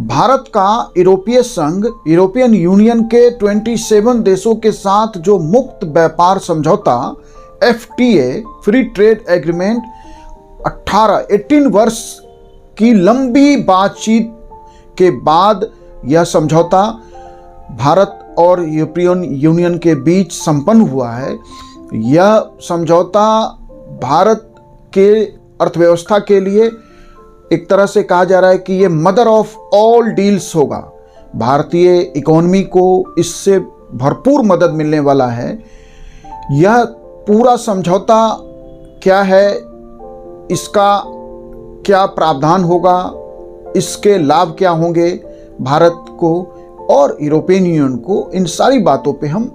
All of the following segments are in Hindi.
भारत का यूरोपीय संघ यूरोपियन यूनियन के 27 देशों के साथ जो मुक्त व्यापार समझौता FTA फ्री ट्रेड एग्रीमेंट 18 वर्ष की लंबी बातचीत के बाद यह समझौता भारत और यूरोपियन यूनियन के बीच संपन्न हुआ है। यह समझौता भारत के अर्थव्यवस्था के लिए एक तरह से कहा जा रहा है कि ये मदर ऑफ ऑल डील्स होगा। भारतीय इकोनॉमी को इससे भरपूर मदद मिलने वाला है। यह पूरा समझौता क्या है, इसका क्या प्रावधान होगा, इसके लाभ क्या होंगे भारत को और यूरोपियन यूनियन को, इन सारी बातों पे हम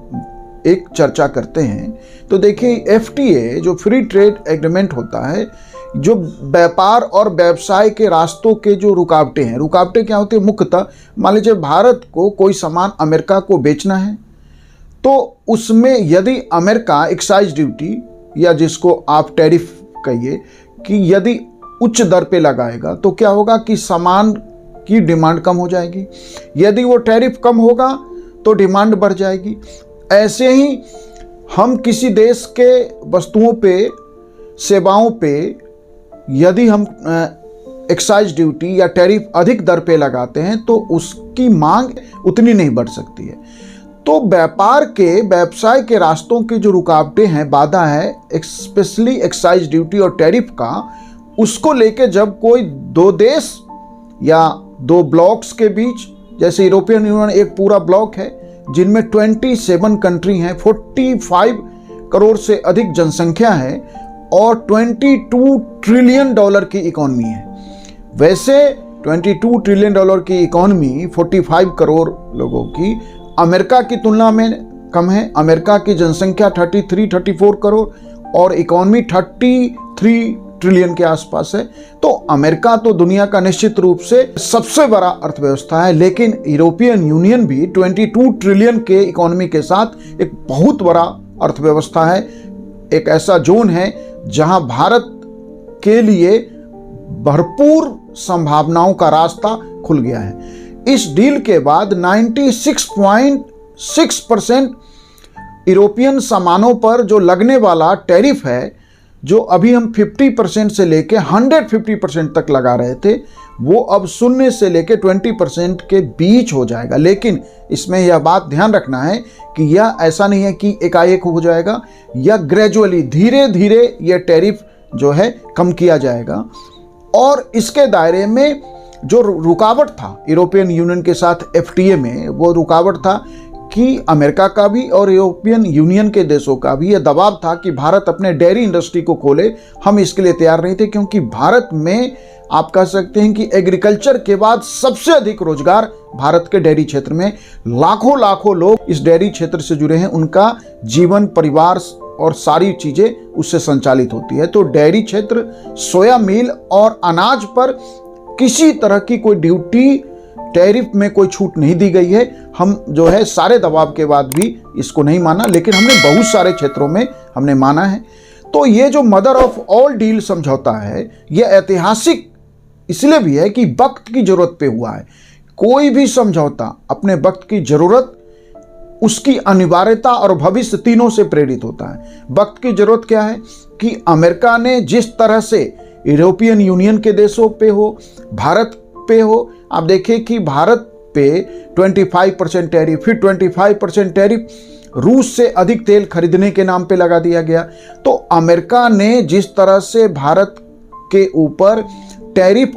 एक चर्चा करते हैं। तो देखिए, FTA जो फ्री ट्रेड एग्रीमेंट होता है, जो व्यापार और व्यवसाय के रास्तों के जो रुकावटें हैं, रुकावटें क्या होती है मुख्यतः, मान लीजिए भारत को कोई सामान अमेरिका को बेचना है तो उसमें यदि अमेरिका एक्साइज ड्यूटी या जिसको आप टैरिफ कहिए कि यदि उच्च दर पे लगाएगा तो क्या होगा कि सामान की डिमांड कम हो जाएगी। यदि वो टैरिफ कम होगा तो डिमांड बढ़ जाएगी। ऐसे ही हम किसी देश के वस्तुओं पे, सेवाओं पे यदि हम एक्साइज ड्यूटी या टैरिफ अधिक दर पे लगाते हैं तो उसकी मांग उतनी नहीं बढ़ सकती है। तो व्यापार के, व्यवसाय के रास्तों की जो रुकावटें हैं, बाधा है, स्पेशली एक्साइज ड्यूटी और टैरिफ का, उसको लेके जब कोई दो देश या दो ब्लॉक्स के बीच, जैसे यूरोपियन यूनियन एक पूरा ब्लॉक है जिनमें 27 कंट्री हैं, 45 करोड़ से अधिक जनसंख्या है और $22 ट्रिलियन की इकॉनमी है। वैसे $22 ट्रिलियन की इकॉनमी 45 करोड़ लोगों की अमेरिका की तुलना में कम है। अमेरिका की जनसंख्या 34 करोड़ और इकॉनमी 33 ट्रिलियन के आसपास है। तो अमेरिका तो दुनिया का निश्चित रूप से सबसे बड़ा अर्थव्यवस्था है, लेकिन यूरोपियन यूनियन भी 22 ट्रिलियन के इकॉनमी के साथ एक बहुत बड़ा अर्थव्यवस्था है। एक ऐसा जोन है जहां भारत के लिए भरपूर संभावनाओं का रास्ता खुल गया है। इस डील के बाद 96.6% यूरोपियन सामानों पर जो लगने वाला टैरिफ है, जो अभी हम 50% से लेके 150% तक लगा रहे थे, वो अब 0 से लेके 20% के बीच हो जाएगा। लेकिन इसमें यह बात ध्यान रखना है कि यह ऐसा नहीं है कि एकाएक हो जाएगा, यह ग्रेजुअली, धीरे धीरे यह टैरिफ जो है कम किया जाएगा। और इसके दायरे में जो रुकावट था यूरोपियन यूनियन के साथ FTA में, वो रुकावट था कि अमेरिका का भी और यूरोपियन यूनियन के देशों का भी यह दबाव था कि भारत अपने डेयरी इंडस्ट्री को खोले। हम इसके लिए तैयार नहीं थे, क्योंकि भारत में आप कह सकते हैं कि एग्रीकल्चर के बाद सबसे अधिक रोजगार भारत के डेयरी क्षेत्र में, लाखों लोग इस डेयरी क्षेत्र से जुड़े हैं, उनका जीवन, परिवार और सारी चीजें उससे संचालित होती है। तो डेयरी क्षेत्र, सोया मिल और अनाज पर किसी तरह की कोई ड्यूटी, टैरिफ में कोई छूट नहीं दी गई है। हम जो है सारे दबाव के बाद भी इसको नहीं माना, लेकिन हमने बहुत सारे क्षेत्रों में हमने माना है। तो ये जो मदर ऑफ ऑल डील समझौता है, ये ऐतिहासिक इसलिए भी है कि वक्त की जरूरत पे हुआ है। कोई भी समझौता अपने वक्त की जरूरत, उसकी अनिवार्यता और भविष्य तीनों से प्रेरित होता है। वक्त की जरूरत क्या है कि अमेरिका ने जिस तरह से यूरोपियन यूनियन के देशों पे हो, भारत पे हो, आप देखिए कि भारत पे 25% टैरिफ, फिर 25% टैरिफ रूस से अधिक तेल खरीदने के नाम पे लगा दिया गया। तो अमेरिका ने जिस तरह से भारत के ऊपर टैरिफ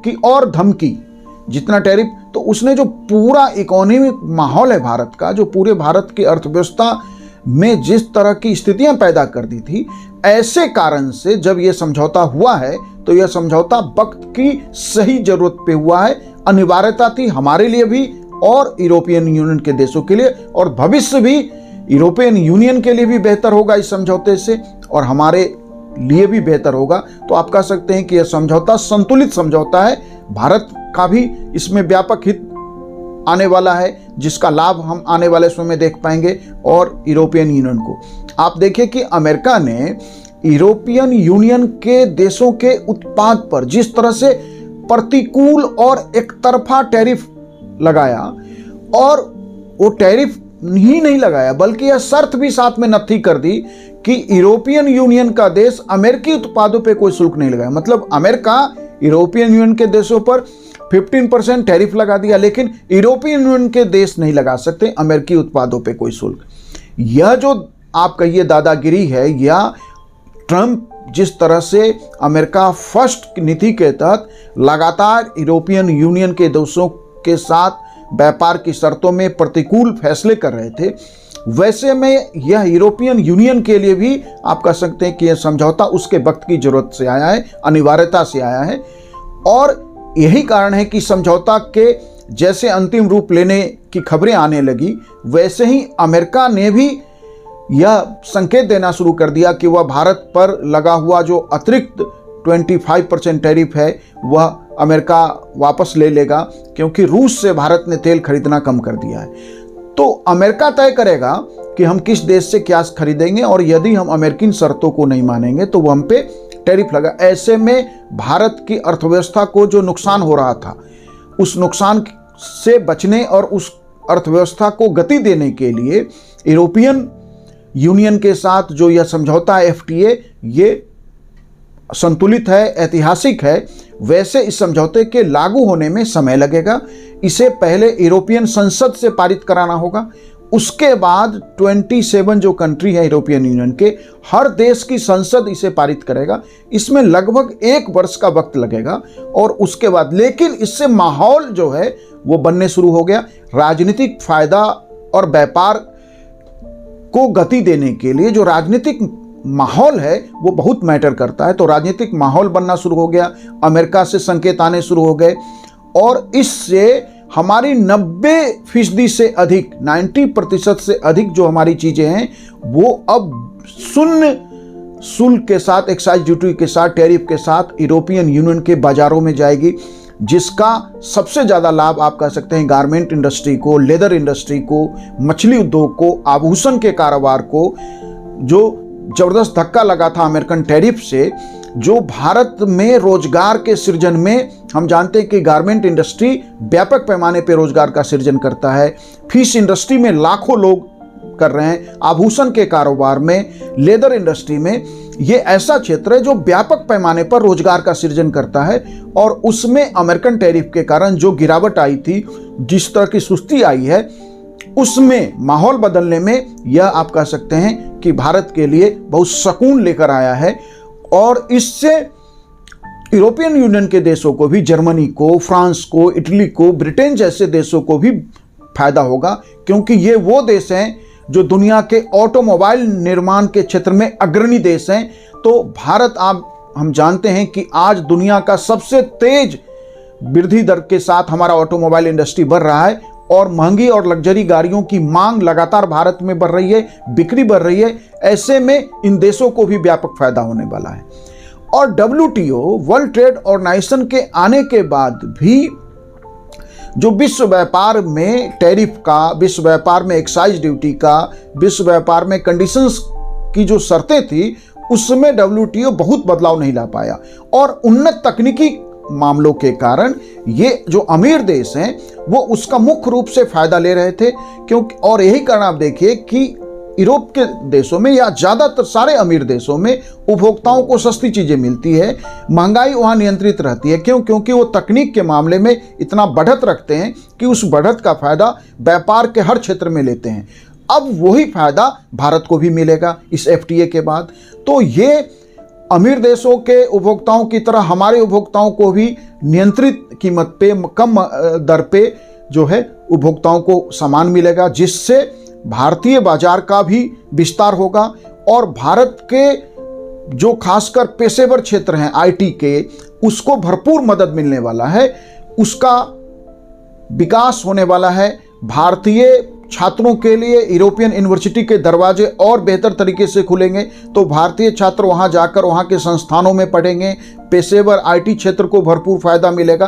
की और धमकी, जितना टैरिफ, तो उसने जो पूरा इकोनॉमिक माहौल है भारत का, जो पूरे भारत की अर्थव्यवस्था में जिस तरह की स्थितियां पैदा कर दी थी, ऐसे कारण से जब यह समझौता हुआ है तो यह समझौता वक्त की सही जरूरत पे हुआ है। अनिवार्यता थी हमारे लिए भी और यूरोपियन यूनियन के देशों के लिए, और भविष्य भी यूरोपियन यूनियन के लिए भी बेहतर होगा इस समझौते से और हमारे लिए भी बेहतर होगा। तो आप कह सकते हैं कि यह समझौता संतुलित समझौता है। भारत का भी इसमें व्यापक हित आने वाला है, जिसका लाभ हम आने वाले समय में देख पाएंगे, और यूरोपियन यूनियन को। आप देखिए कि अमेरिका ने यूरोपियन यूनियन के देशों के उत्पाद पर जिस तरह से प्रतिकूल और एकतरफा टैरिफ लगाया, और वो टैरिफ ही नहीं लगाया बल्कि यह शर्त भी साथ में नत्थी कर दी कि यूरोपियन यूनियन का देश अमेरिकी उत्पादों पे कोई शुल्क नहीं लगाया। मतलब अमेरिका यूरोपियन यूनियन के देशों पर 15% टैरिफ लगा दिया, लेकिन यूरोपियन यूनियन के देश नहीं लगा सकते अमेरिकी उत्पादों पे कोई शुल्क। यह जो आप कहिए दादागिरी है, या ट्रंप जिस तरह से अमेरिका फर्स्ट नीति के तहत लगातार यूरोपियन यूनियन के देशों के साथ व्यापार की शर्तों में प्रतिकूल फैसले कर रहे थे, वैसे में यह यूरोपियन यूनियन के लिए भी आप कह सकते हैं कि यह समझौता उसके वक्त की जरूरत से आया है, अनिवार्यता से आया है। और यही कारण है कि समझौता के जैसे अंतिम रूप लेने की खबरें आने लगी, वैसे ही अमेरिका ने भी यह संकेत देना शुरू कर दिया कि वह भारत पर लगा हुआ जो अतिरिक्त 25% टैरिफ है वह अमेरिका वापस ले लेगा, क्योंकि रूस से भारत ने तेल खरीदना कम कर दिया है। तो अमेरिका तय करेगा कि हम किस देश से क्या खरीदेंगे, और यदि हम अमेरिकी शर्तों को नहीं मानेंगे तो वो हम पे टैरिफ लगा। ऐसे में भारत की अर्थव्यवस्था को जो नुकसान हो रहा था, उस नुकसान से बचने और उस अर्थव्यवस्था को गति देने के लिए यूरोपियन यूनियन के साथ जो यह समझौता है FTA, ये संतुलित है, ऐतिहासिक है। वैसे इस समझौते के लागू होने में समय लगेगा। इसे पहले यूरोपियन संसद से पारित कराना होगा, उसके बाद 27 जो कंट्री है यूरोपियन यूनियन के, हर देश की संसद इसे पारित करेगा। इसमें लगभग 1 वर्ष का वक्त लगेगा, और उसके बाद लेकिन इससे माहौल जो है वो बनने शुरू हो गया। राजनीतिक फायदा और व्यापार को गति देने के लिए जो राजनीतिक माहौल है वो बहुत मैटर करता है। तो राजनीतिक माहौल बनना शुरू हो गया, अमेरिका से संकेत आने शुरू हो गए, और इससे हमारी 90% से अधिक, 90% से अधिक जो हमारी चीज़ें हैं वो अब शून्य शुल्क के साथ, एक्साइज ड्यूटी के साथ, टैरिफ के साथ यूरोपियन यूनियन के बाज़ारों में जाएगी, जिसका सबसे ज़्यादा लाभ आप कह सकते हैं गारमेंट इंडस्ट्री को, लेदर इंडस्ट्री को, मछली उद्योग को, आभूषण के कारोबार को। जो ज़बरदस्त धक्का लगा था अमेरिकन टैरिफ से, जो भारत में रोजगार के सृजन में, हम जानते हैं कि गारमेंट इंडस्ट्री व्यापक पैमाने पर रोजगार का सृजन करता है, फिश इंडस्ट्री में लाखों लोग कर रहे हैं, आभूषण के कारोबार में, लेदर इंडस्ट्री में, ये ऐसा क्षेत्र है जो व्यापक पैमाने पर रोजगार का सृजन करता है। और उसमें अमेरिकन टैरिफ के कारण जो गिरावट आई थी, जिस तरह की सुस्ती आई है, उसमें माहौल बदलने में यह आप कह सकते हैं कि भारत के लिए बहुत सुकून लेकर आया है। और इससे यूरोपियन यूनियन के देशों को भी, जर्मनी को, फ्रांस को, इटली को, ब्रिटेन जैसे देशों को भी फायदा होगा, क्योंकि ये वो देश हैं जो दुनिया के ऑटोमोबाइल निर्माण के क्षेत्र में अग्रणी देश हैं। तो भारत, हम जानते हैं कि आज दुनिया का सबसे तेज वृद्धि दर के साथ हमारा ऑटोमोबाइल इंडस्ट्री बढ़ रहा है, और महंगी और लग्जरी गाड़ियों की मांग लगातार भारत में बढ़ रही है, बिक्री बढ़ रही है। ऐसे में इन देशों को भी व्यापक फायदा होने वाला है। और WTO, वर्ल्ड ट्रेड ऑर्गेनाइजेशन के आने के बाद भी जो विश्व व्यापार में टैरिफ का, विश्व व्यापार में एक्साइज ड्यूटी का, विश्व व्यापार में कंडीशंस की जो शर्तें थी, उसमें WTO बहुत बदलाव नहीं ला पाया। और उन्नत तकनीकी मामलों के कारण ये जो अमीर देश हैं वो उसका मुख्य रूप से फायदा ले रहे थे, क्योंकि, और यही कारण आप देखिए कि यूरोप के देशों में या ज़्यादातर सारे अमीर देशों में उपभोक्ताओं को सस्ती चीज़ें मिलती है, महंगाई वहाँ नियंत्रित रहती है। क्यों? क्योंकि वो तकनीक के मामले में इतना बढ़त रखते हैं कि उस बढ़त का फायदा व्यापार के हर क्षेत्र में लेते हैं। अब वही फायदा भारत को भी मिलेगा इस FTA के बाद। तो ये अमीर देशों के उपभोक्ताओं की तरह हमारे उपभोक्ताओं को भी नियंत्रित कीमत पे, कम दर पे जो है उपभोक्ताओं को सामान मिलेगा, जिससे भारतीय बाजार का भी विस्तार होगा। और भारत के जो खासकर पेशेवर क्षेत्र हैं IT के, उसको भरपूर मदद मिलने वाला है, उसका विकास होने वाला है। भारतीय छात्रों के लिए यूरोपियन यूनिवर्सिटी के दरवाजे और बेहतर तरीके से खुलेंगे, तो भारतीय छात्र वहां जाकर वहां के संस्थानों में पढ़ेंगे, पेशेवर IT क्षेत्र को भरपूर फायदा मिलेगा।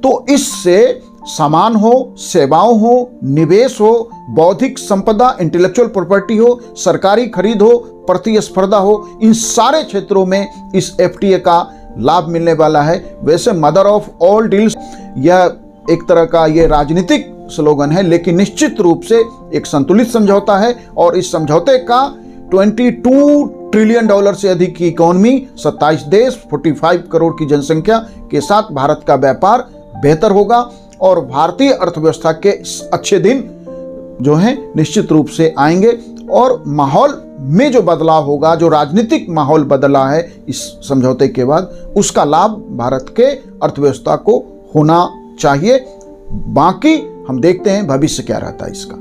तो इससे सामान हो, सेवाओं हो, निवेश हो, बौद्धिक संपदा, इंटेलेक्चुअल प्रॉपर्टी हो, सरकारी खरीद हो, प्रतिस्पर्धा हो, इन सारे क्षेत्रों में इस FTA का लाभ मिलने वाला है। वैसे मदर ऑफ ऑल डील्स यह एक तरह का ये राजनीतिक स्लोगन है, लेकिन निश्चित रूप से एक संतुलित समझौता है और इस समझौते का 22 ट्रिलियन डॉलर से अधिक की इकोनॉमी, 27 देश, 45 करोड़ की जनसंख्या के साथ भारत का व्यापार बेहतर होगा और भारतीय अर्थव्यवस्था के अच्छे दिन जो हैं निश्चित रूप से आएंगे और माहौल में जो बदलाव होगा, जो राजनीतिक माहौल बदला है इस समझौते के बाद, उसका लाभ भारत के अर्थव्यवस्था को होना चाहिए। बाकी हम देखते हैं भविष्य क्या रहता है इसका।